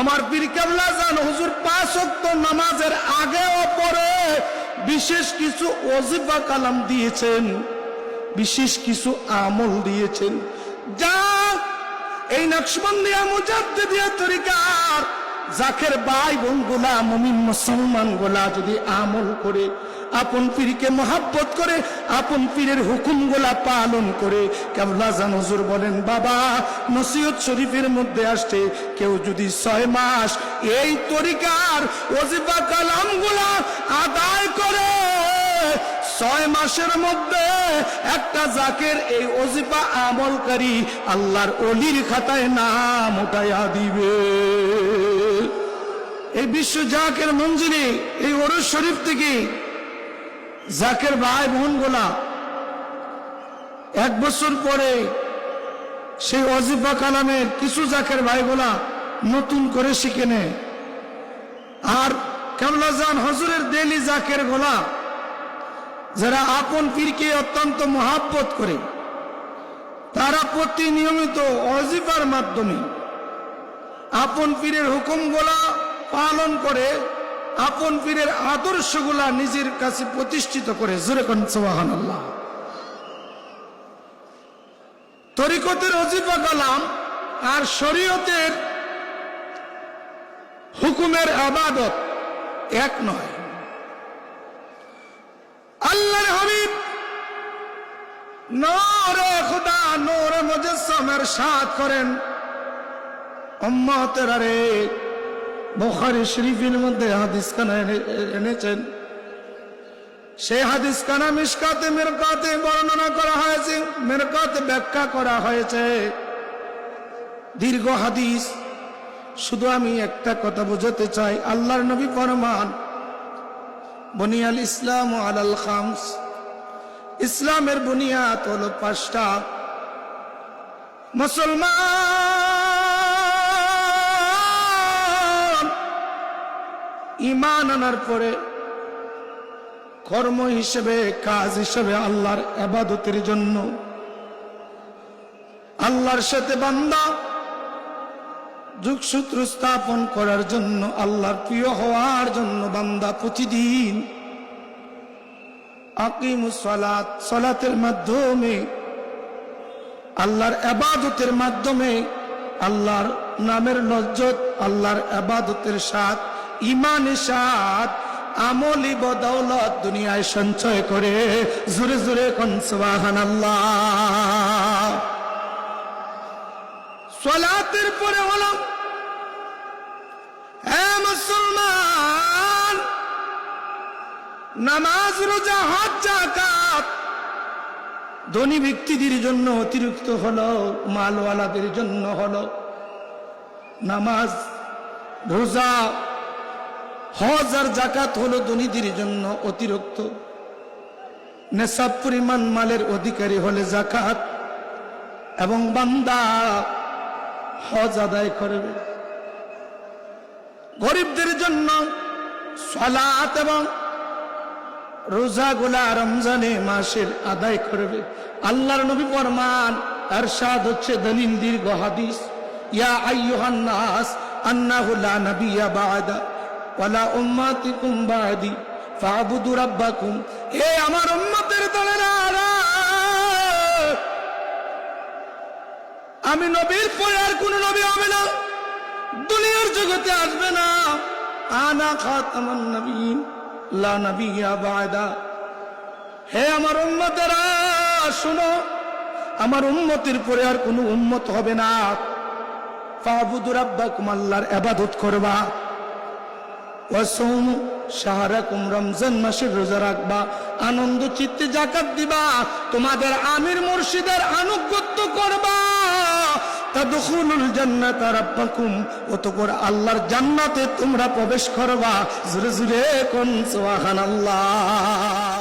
আমার পীর কেবলা জান হুজুর 5 ওয়াক্ত নামাজের আগে ও পরে বিশেষ কিছু ওজিফা কালাম দিয়েছেন, বিশেষ কিছু আমল দিয়েছেন, যা এই নকশবন্দিয়া মুজাদ্দিদিয়া তরিকার জাকের ভাই বোন গোলা মুমিন মুসলমান গোলা যদি আমল করে, আপন পীরকে মহাব্বত করে, আপন পীরের হুকুম গোলা পালন করে, কেবলা জান হুজুর বলেন বাবা নসিহত শরীফের মধ্যে আসছে কেউ যদি 6 মাস এই তরিকার ওজিফা কালাম গোলা আদায় করে, 6 মাসের মধ্যে একটা জাকের এই ওজিফা আমলকারী আল্লাহর ওলির খাতায় নাম উঠাইয়া দিবে। এই বিশ্ব জাকের মঞ্জিলে এই ওরস শরীফ থেকে জাকের ভাই বোন গোলা 1 বছর পরে সেই ওজিফা কালামের কিছু জাকের ভাই গোলা নতুন করে শিখে নেয়, আর কেবলা জান হুজুরের ডেইলি জাকের গোলা যারা আপন পীরকে অত্যন্ত মহাব্বত করে, তারা প্রতিনিয়মিত ওজিফার মাধ্যমে আপন পীরের হুকুমগুলা পালন করে, আপন পীরের আদর্শগুলা নিজের কাছে প্রতিষ্ঠিত করে। জোরে কোন সুবহানাল্লাহ। তরিকতের ওজিফা কালাম আর শরীয়তের হুকুমের ইবাদত এক নয়। আল্লাহর হাবিব নূরে খুদা নূরে মুজাসসামের সাথ করেন উম্মতেরা রে, বুখারী শরীফের মধ্যে হাদিস খানা এনেছেন, সেই হাদিস খানা মিশকাতে মিরকাতে বর্ণনা করা হয়েছে, মিরকাতে ব্যাখ্যা করা হয়েছে, দীর্ঘ হাদিস। শুধু আমি একটা কথা বোঝাতে চাই, আল্লাহর নবী ফরমান বুনিয়াল ইসলাম আলাল খামস, ইসলামের বুনিয়াদ হলো 5টা। মুসলমান ঈমান আনার পরে কর্ম হিসেবে, কাজ হিসেবে আল্লাহর ইবাদতের জন্য, আল্লাহর সাথে বান্দা যোগসূত্র স্থাপন করার জন্য, আল্লাহর প্রিয় হওয়ার জন্য বান্দা প্রতিদিন আকিমুস সালাত, সালাতের মাধ্যমে, আল্লাহর ইবাদতের মাধ্যমে আল্লাহর নামের লজ্জত, আল্লাহর ইবাদতের সাথ, ঈমানের সাথ আমলি বদৌলত দুনিয়ায় সঞ্চয় করে। জোরে জোরে কোন সুবহানাল্লাহ। সালাতের পরে হলো হে মুসলমান নামাজ, রোজা, হজ, যাকাত ধনী ব্যক্তিদের জন্য অতিরিক্ত হলো, মালওয়ালাদের জন্য হলো। নামাজ, রোজা, হজ আর যাকাত হলো ধনীদের জন্য অতিরিক্ত। নেশাব পরিমাণ মালের অধিকারী হলে যাকাত এবং বান্দা হজ আদায় করবে। গরিবদের জন্য সালাত এবং রোজাগুলা রমজানে মাসের আদায় করবে। আল্লাহর নবী ফরমান, ইরশাদ হচ্ছে দলিল দীর্ঘ হাদিস, ইয়া আইয়ুহান নাস আন্নাহু লা নাবিয়্যা বা'দা ওয়ালা উম্মাতিকুম বা'দি ফা'বুদু রাব্বাকুম। এ আমার উম্মতের দলেরা, আমি নবীর পরে আর কোন নবী হবে না, দুনিয়ার জগতে আসবে না। আনা খাতামুন নবিয়্যিন লা নাবিয়্যা বা'দা। হে আমার উম্মতেরা শুনো, আমার উম্মতের পরে আর কোন উম্মত হবে না। ফা'বুদু রাব্বাকুম, আল্লাহর ইবাদত করবা। ওয়াসুমু শাহরাকুম, রমজান মাসের রোজা রাখবা। আনন্দ চিত্তে যাকাত দিবা। তোমাদের আমির মুর্শিদের আনুগত্য করবা। তাদখুলুল জান্নাতা রাব্বাকুম, অতঃপর আল্লাহর জান্নাতে তোমরা প্রবেশ করবা। জোরে জোরে কোন সুবহানাল্লাহ।